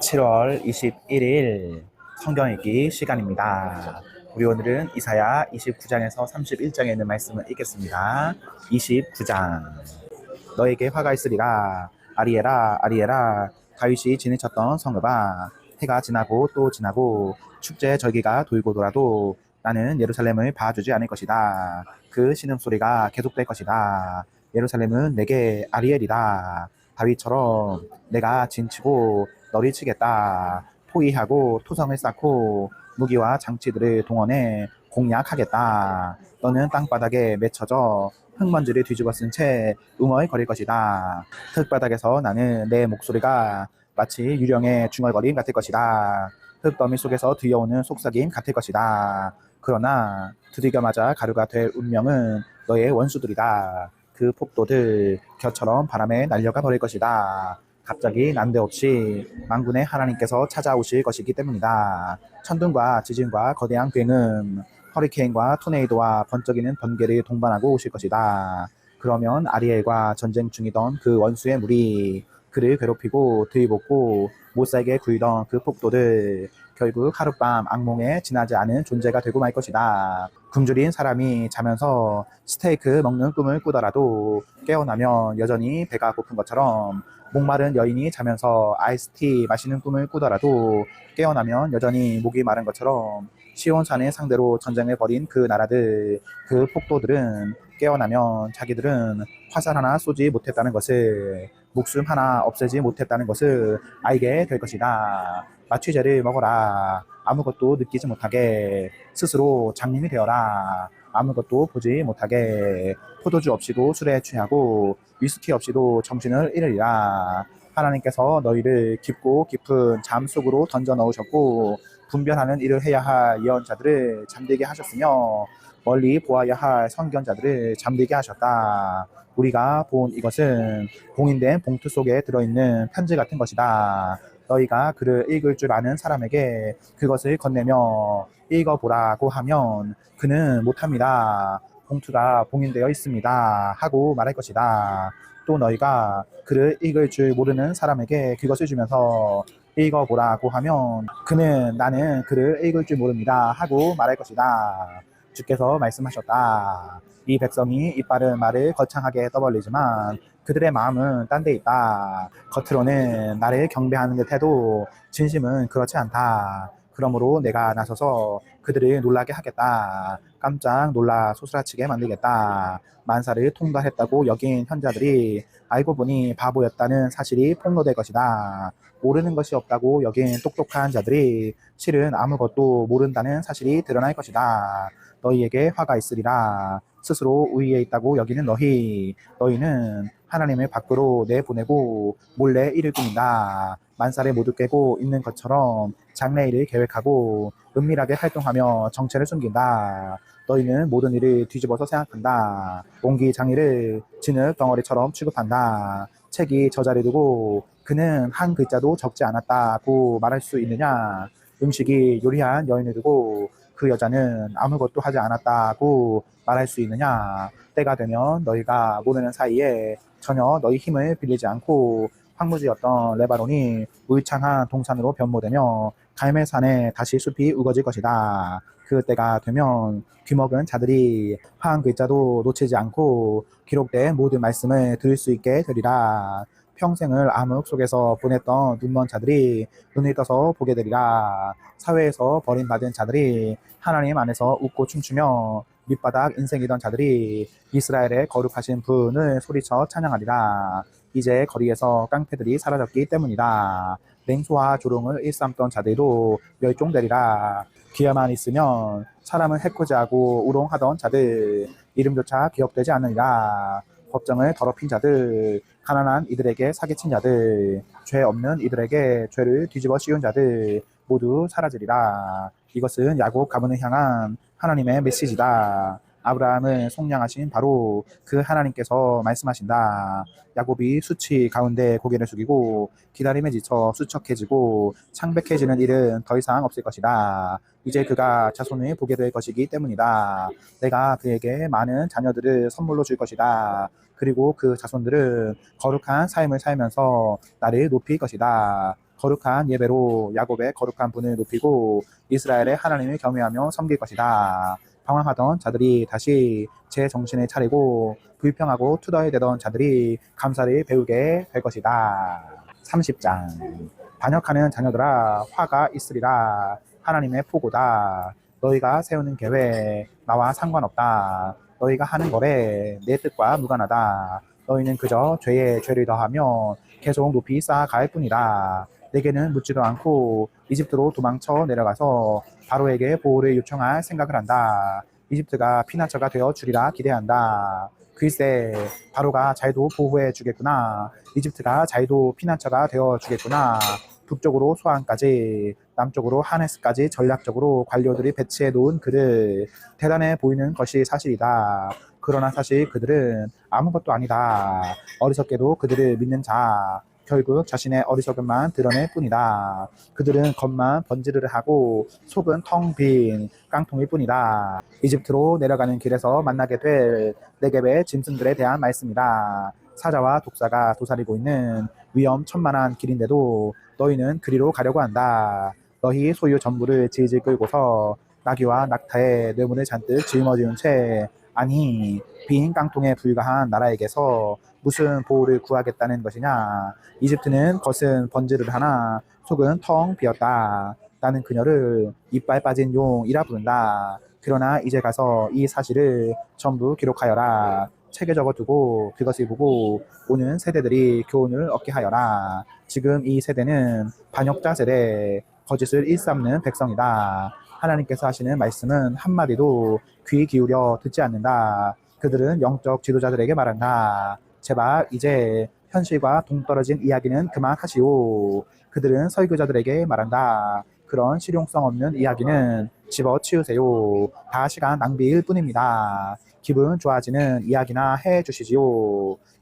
7월 21일 성경 읽기 시간입니다. 우리 오늘은 이사야 29장에서 31장에 있는 말씀을 읽겠습니다. 29장. 너에게 화가 있으리라. 아리에라 아리에라. 다윗이 지내쳤던 성읍아. 해가 지나고 또 지나고 축제 절기가 돌고 돌아도 나는 예루살렘을 봐주지 않을 것이다. 그 신음소리가 계속될 것이다. 예루살렘은 내게 아리엘이다. 다윗처럼 내가 진치고 너를 치겠다. 포위하고 토성을 쌓고 무기와 장치들을 동원해 공략하겠다. 너는 땅바닥에 맺혀져 흙먼지를 뒤집어 쓴 채 웅얼거릴 것이다. 흙바닥에서 나는 내 목소리가 마치 유령의 중얼거림 같을 것이다. 흙더미 속에서 들려오는 속삭임 같을 것이다. 그러나 두들겨 맞아 가루가 될 운명은 너의 원수들이다. 그 폭도들 겨처럼 바람에 날려가 버릴 것이다. 갑자기 난데없이 만군의 하나님께서 찾아오실 것이기 때문이다. 천둥과 지진과 거대한 굉음, 허리케인과 토네이도와 번쩍이는 번개를 동반하고 오실 것이다. 그러면 아리엘과 전쟁 중이던 그 원수의 무리, 그를 괴롭히고 들이볶고 못살게 굴던 그 폭도들, 결국 하룻밤 악몽에 지나지 않은 존재가 되고 말 것이다. 굶주린 사람이 자면서 스테이크 먹는 꿈을 꾸더라도 깨어나면 여전히 배가 고픈 것처럼, 목마른 여인이 자면서 아이스티 마시는 꿈을 꾸더라도 깨어나면 여전히 목이 마른 것처럼, 시온산을 상대로 전쟁을 벌인 그 나라들, 그 폭도들은 깨어나면 자기들은 화살 하나 쏘지 못했다는 것을, 목숨 하나 없애지 못했다는 것을 알게 될 것이다. 마취제를 먹어라. 아무것도 느끼지 못하게. 스스로 장님이 되어라. 아무것도 보지 못하게. 포도주 없이도 술에 취하고 위스키 없이도 정신을 잃으리라. 하나님께서 너희를 깊고 깊은 잠 속으로 던져 넣으셨고 분별하는 일을 해야 할 예언자들을 잠들게 하셨으며 멀리 보아야 할 선견자들을 잠들게 하셨다. 우리가 본 이것은 봉인된 봉투 속에 들어있는 편지 같은 것이다. 너희가 그를 읽을 줄 아는 사람에게 그것을 건네며 읽어보라고 하면 그는 못합니다. 봉투가 봉인되어 있습니다. 하고 말할 것이다. 또 너희가 그를 읽을 줄 모르는 사람에게 그것을 주면서 읽어보라고 하면 그는 나는 그를 읽을 줄 모릅니다. 하고 말할 것이다. 주께서 말씀하셨다. 이 백성이 이빠른 말을 거창하게 떠벌리지만 그들의 마음은 딴 데 있다. 겉으로는 나를 경배하는 듯 해도 진심은 그렇지 않다. 그러므로 내가 나서서 그들을 놀라게 하겠다. 깜짝 놀라 소스라치게 만들겠다. 만사를 통달했다고 여긴 현자들이 알고 보니 바보였다는 사실이 폭로될 것이다. 모르는 것이 없다고 여긴 똑똑한 자들이 실은 아무것도 모른다는 사실이 드러날 것이다. 너희에게 화가 있으리라. 스스로 우위에 있다고 여기는 너희는 하나님을 밖으로 내보내고 몰래 일을 꾸민다. 만사를 모두 깨고 있는 것처럼 장래일을 계획하고 은밀하게 활동하며 정체를 숨긴다. 너희는 모든 일을 뒤집어서 생각한다. 옹기장의를 진흙 덩어리처럼 취급한다. 책이 저자리 두고 그는 한 글자도 적지 않았다고 말할 수 있느냐? 음식이 요리한 여인을 두고 그 여자는 아무것도 하지 않았다고 말할 수 있느냐? 때가 되면 너희가 모르는 사이에 전혀 너희 힘을 빌리지 않고 황무지였던 레바논이 울창한 동산으로 변모되며 갈멜산에 다시 숲이 우거질 것이다. 그 때가 되면 귀먹은 자들이 한 글자도 놓치지 않고 기록된 모든 말씀을 들을 수 있게 되리라. 평생을 암흑 속에서 보냈던 눈먼 자들이 눈을 떠서 보게 되리라. 사회에서 버림받은 자들이 하나님 안에서 웃고 춤추며 밑바닥 인생이던 자들이 이스라엘의 거룩하신 분을 소리쳐 찬양하리라. 이제 거리에서 깡패들이 사라졌기 때문이다. 맹수와 조롱을 일삼던 자들도 멸종되리라. 기회만 있으면 사람을 해코지하고 우롱하던 자들, 이름조차 기억되지 않으리라. 법정을 더럽힌 자들, 가난한 이들에게 사기친 자들, 죄 없는 이들에게 죄를 뒤집어 씌운 자들 모두 사라지리라. 이것은 야곱 가문을 향한 하나님의 메시지다. 아브라함을 속량하신 바로 그 하나님께서 말씀하신다. 야곱이 수치 가운데 고개를 숙이고 기다림에 지쳐 수척해지고 창백해지는 일은 더 이상 없을 것이다. 이제 그가 자손을 보게 될 것이기 때문이다. 내가 그에게 많은 자녀들을 선물로 줄 것이다. 그리고 그 자손들은 거룩한 삶을 살면서 나를 높일 것이다. 거룩한 예배로 야곱의 거룩한 분을 높이고 이스라엘의 하나님을 경외하며 섬길 것이다. 방황하던 자들이 다시 제 정신을 차리고 불평하고 투덜대던 자들이 감사를 배우게 될 것이다. 30장. 반역하는 자녀들아 화가 있으리라. 하나님의 포고다. 너희가 세우는 계획 나와 상관없다. 너희가 하는 거래 내 뜻과 무관하다. 너희는 그저 죄에 죄를 더하며 계속 높이 쌓아갈 뿐이다. 내게는 묻지도 않고 이집트로 도망쳐 내려가서 바로에게 보호를 요청할 생각을 한다. 이집트가 피난처가 되어 주리라 기대한다. 글쎄 바로가 잘도 보호해 주겠구나. 이집트가 잘도 피난처가 되어 주겠구나. 북쪽으로 소안까지 남쪽으로 하네스까지 전략적으로 관료들이 배치해 놓은 그들 대단해 보이는 것이 사실이다. 그러나 사실 그들은 아무것도 아니다. 어리석게도 그들을 믿는 자 결국 자신의 어리석음만 드러낼 뿐이다. 그들은 겉만 번지르르 하고 속은 텅 빈 깡통일 뿐이다. 이집트로 내려가는 길에서 만나게 될 네겝의 짐승들에 대한 말씀이다. 사자와 독사가 도사리고 있는 위험천만한 길인데도 너희는 그리로 가려고 한다. 너희 소유 전부를 질질 끌고서 나귀와 낙타의 뇌물을 잔뜩 짊어지은 채 아니 빈 깡통에 불과한 나라에게서 무슨 보호를 구하겠다는 것이냐. 이집트는 겉은 번지를 하나 속은 텅 비었다. 나는 그녀를 이빨 빠진 용이라 부른다. 그러나 이제 가서 이 사실을 전부 기록하여라. 책에 적어두고 그것을 보고 오는 세대들이 교훈을 얻게 하여라. 지금 이 세대는 반역자 세대, 거짓을 일삼는 백성이다. 하나님께서 하시는 말씀은 한마디도 귀 기울여 듣지 않는다. 그들은 영적 지도자들에게 말한다. 제발 이제 현실과 동떨어진 이야기는 그만하시오. 그들은 설교자들에게 말한다. 그런 실용성 없는 이야기는 집어치우세요. 다 시간 낭비일 뿐입니다. 기분 좋아지는 이야기나 해주시지요.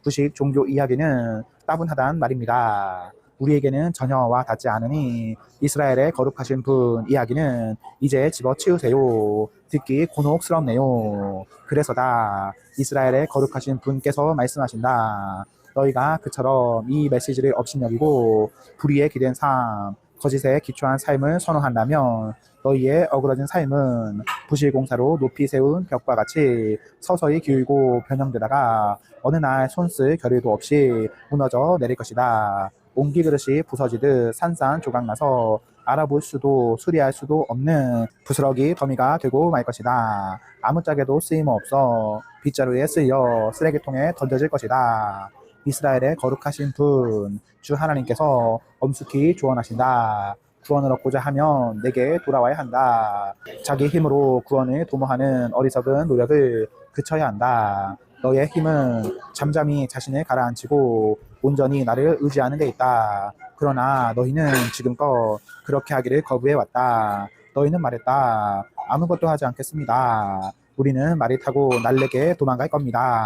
구식 종교 이야기는 따분하단 말입니다. 우리에게는 전혀 와 닿지 않으니 이스라엘의 거룩하신 분 이야기는 이제 집어치우세요. 듣기 곤혹스럽네요. 그래서다 이스라엘의 거룩하신 분께서 말씀하신다. 너희가 그처럼 이 메시지를 업신여기고 불의에 기댄 삶, 거짓에 기초한 삶을 선호한다면 너희의 어그러진 삶은 부실공사로 높이 세운 벽과 같이 서서히 기울고 변형되다가 어느 날 손쓸 겨를도 없이 무너져 내릴 것이다. 옹기 그릇이 부서지듯 산산조각나서 알아볼 수도 수리할 수도 없는 부스러기 더미가 되고 말 것이다. 아무짝에도 쓰임없어 빗자루에 쓸려 쓰레기통에 던져질 것이다. 이스라엘의 거룩하신 분, 주 하나님께서 엄숙히 조언하신다. 구원을 얻고자 하면 내게 돌아와야 한다. 자기 힘으로 구원을 도모하는 어리석은 노력을 그쳐야 한다. 너의 힘은 잠잠히 자신을 가라앉히고 온전히 나를 의지하는 데 있다. 그러나 너희는 지금껏 그렇게 하기를 거부해왔다. 너희는 말했다. 아무것도 하지 않겠습니다. 우리는 말을 타고 날래게 도망갈 겁니다.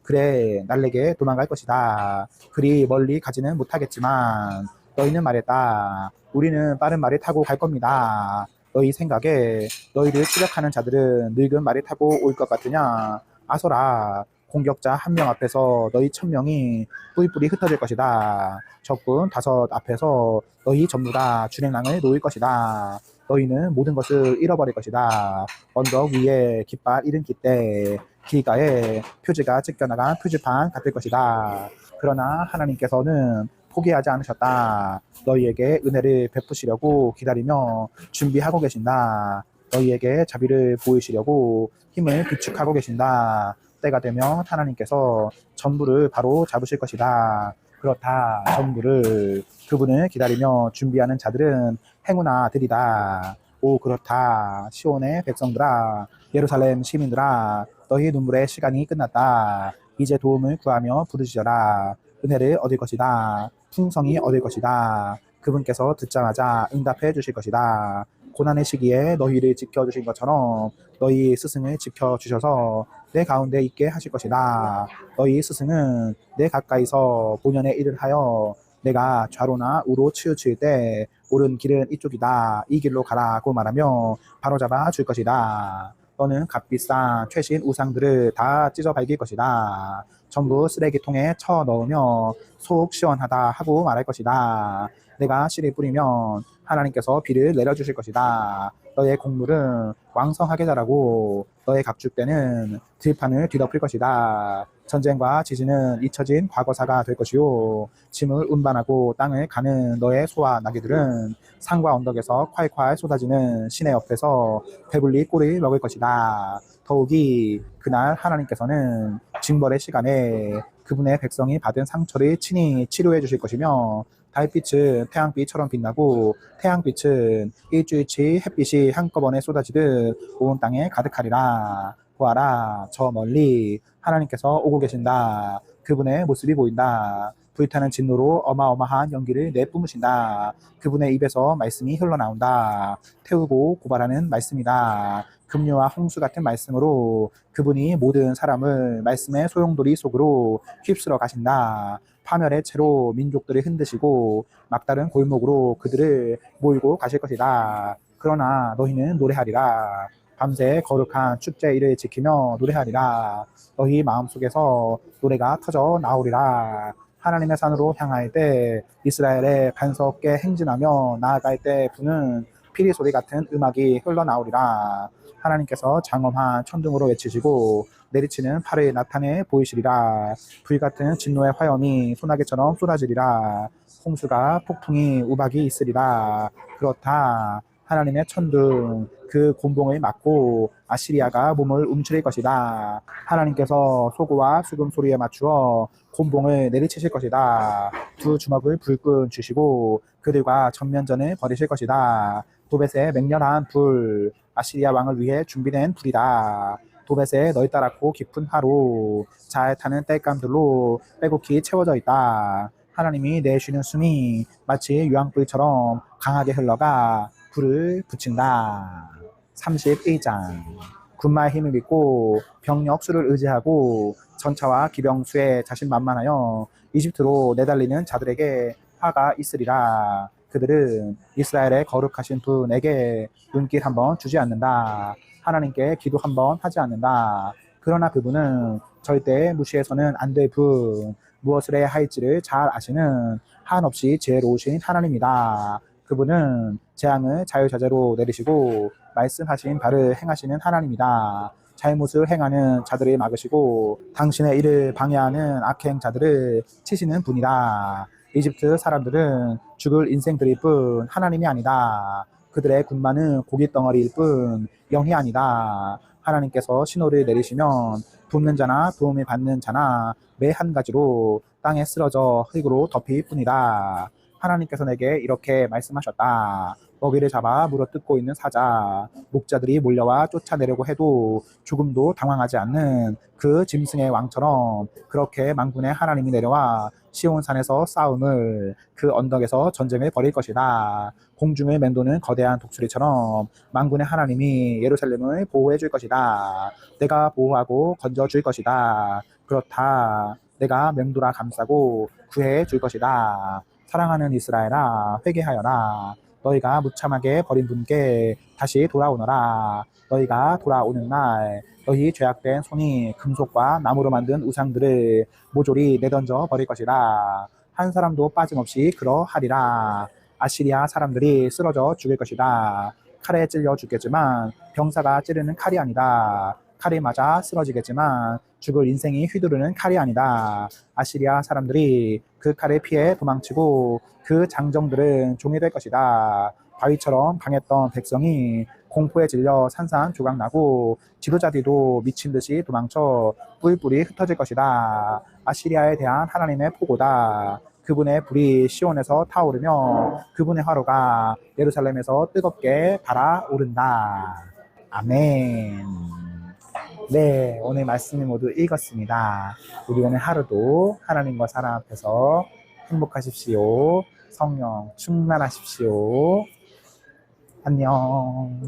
그래, 날래게 도망갈 것이다. 그리 멀리 가지는 못하겠지만 너희는 말했다. 우리는 빠른 말을 타고 갈 겁니다. 너희 생각에 너희를 추격하는 자들은 늙은 말을 타고 올 것 같으냐? 아서라. 공격자 한 명 앞에서 너희 1000명이 뿔뿔이 흩어질 것이다. 적군 5 앞에서 너희 전부 다 주랭랑을 놓을 것이다. 너희는 모든 것을 잃어버릴 것이다. 언덕 위에 깃발 잃은 깃대, 길가에 표지가 찢겨나간 표지판 같을 것이다. 그러나 하나님께서는 포기하지 않으셨다. 너희에게 은혜를 베푸시려고 기다리며 준비하고 계신다. 너희에게 자비를 보이시려고 힘을 비축하고 계신다. 때가 되면 하나님께서 전부를 바로 잡으실 것이다. 그렇다. 전부를 그분을 기다리며 준비하는 자들은 행운아들이다. 오 그렇다. 시온의 백성들아, 예루살렘 시민들아, 너희 눈물의 시간이 끝났다. 이제 도움을 구하며 부르짖어라. 은혜를 얻을 것이다. 풍성히 얻을 것이다. 그분께서 듣자마자 응답해 주실 것이다. 고난의 시기에 너희를 지켜주신 것처럼 너희 스승을 지켜주셔서 내 가운데 있게 하실 것이다. 너희 스승은 내 가까이서 본연의 일을 하여 내가 좌로나 우로 치우칠 때 옳은 길은 이쪽이다. 이 길로 가라고 말하며 바로잡아 줄 것이다. 너는 값비싼 최신 우상들을 다 찢어 발길 것이다. 전부 쓰레기통에 쳐 넣으며 속 시원하다 하고 말할 것이다. 내가 씨를 뿌리면 하나님께서 비를 내려주실 것이다. 너의 곡물은 왕성하게 자라고 너의 각축대는 들판을 뒤덮을 것이다. 전쟁과 지진은 잊혀진 과거사가 될 것이요. 짐을 운반하고 땅을 가는 너의 소와 나귀들은 산과 언덕에서 콸콸 쏟아지는 시내 옆에서 배불리 꿀을 먹을 것이다. 더욱이 그날 하나님께서는 징벌의 시간에 그분의 백성이 받은 상처를 친히 치료해 주실 것이며 달빛은 태양빛처럼 빛나고 태양빛은 일주일치 햇빛이 한꺼번에 쏟아지듯 온 땅에 가득하리라. 보아라, 저 멀리 하나님께서 오고 계신다. 그분의 모습이 보인다. 불타는 진노로 어마어마한 연기를 내뿜으신다. 그분의 입에서 말씀이 흘러나온다. 태우고 고발하는 말씀이다. 급류와 홍수 같은 말씀으로 그분이 모든 사람을 말씀의 소용돌이 속으로 휩쓸어 가신다. 파멸의 채로 민족들을 흔드시고 막다른 골목으로 그들을 몰고 가실 것이다. 그러나 너희는 노래하리라. 밤새 거룩한 축제일을 지키며 노래하리라. 너희 마음속에서 노래가 터져 나오리라. 하나님의 산으로 향할 때 이스라엘의 반석에 행진하며 나아갈 때 부는 피리 소리 같은 음악이 흘러나오리라. 하나님께서 장엄한 천둥으로 외치시고 내리치는 팔을 나타내 보이시리라. 불같은 진노의 화염이 소나기처럼 쏟아지리라. 홍수가 폭풍이 우박이 있으리라. 그렇다. 하나님의 천둥 그 곤봉을 막고 아시리아가 몸을 움츠릴 것이다. 하나님께서 소고와 수금 소리에 맞추어 곤봉을 내리치실 것이다. 두 주먹을 불끈 주시고 그들과 전면전을 벌이실 것이다. 도벳의 맹렬한 불, 아시리아 왕을 위해 준비된 불이다. 도벳의 넓다랗고 깊은 하루, 잘 타는 땔감들로 빼곡히 채워져 있다. 하나님이 내쉬는 숨이 마치 유황불처럼 강하게 흘러가 불을 붙인다. 31장. 군마의 힘을 믿고 병력 수를 의지하고 전차와 기병수에 자신만만하여 이집트로 내달리는 자들에게 화가 있으리라. 그들은 이스라엘의 거룩하신 분에게 눈길 한번 주지 않는다. 하나님께 기도 한번 하지 않는다. 그러나 그분은 절대 무시해서는 안 될 분, 무엇을 해야 할지를 잘 아시는 한없이 지혜로우신 하나님이다. 그분은 재앙을 자유자재로 내리시고 말씀하신 바를 행하시는 하나님이다. 잘못을 행하는 자들을 막으시고 당신의 일을 방해하는 악행자들을 치시는 분이다. 이집트 사람들은 죽을 인생들일 뿐 하나님이 아니다. 그들의 군마는 고깃덩어리일 뿐 영이 아니다. 하나님께서 신호를 내리시면 돕는 자나 도움을 받는 자나 매 한 가지로 땅에 쓰러져 흙으로 덮일 뿐이다. 하나님께서 내게 이렇게 말씀하셨다. 먹이를 잡아 물어뜯고 있는 사자, 목자들이 몰려와 쫓아내려고 해도 조금도 당황하지 않는 그 짐승의 왕처럼 그렇게 만군의 하나님이 내려와 시온산에서 싸움을, 그 언덕에서 전쟁을 벌일 것이다. 공중을 맴도는 거대한 독수리처럼 만군의 하나님이 예루살렘을 보호해 줄 것이다. 내가 보호하고 건져 줄 것이다. 그렇다. 내가 맹도라 감싸고 구해 줄 것이다. 사랑하는 이스라엘아, 회개하여라. 너희가 무참하게 버린 분께 다시 돌아오너라. 너희가 돌아오는 날 너희 죄악된 손이 금속과 나무로 만든 우상들을 모조리 내던져 버릴 것이다. 한 사람도 빠짐없이 그러하리라. 아시리아 사람들이 쓰러져 죽을 것이다. 칼에 찔려 죽겠지만 병사가 찌르는 칼이 아니다. 칼이 맞아 쓰러지겠지만 죽을 인생이 휘두르는 칼이 아니다. 아시리아 사람들이 그 칼을 피해 도망치고 그 장정들은 종이 될 것이다. 바위처럼 강했던 백성이 공포에 질려 산산조각 나고 지도자들도 미친 듯이 도망쳐 뿔뿔이 흩어질 것이다. 아시리아에 대한 하나님의 포고다. 그분의 불이 시온에서 타오르며 그분의 화로가 예루살렘에서 뜨겁게 달아오른다. 아멘. 네, 오늘 말씀을 모두 읽었습니다. 우리 오늘 하루도 하나님과 사람 앞에서 행복하십시오. 성령 충만하십시오. 안녕.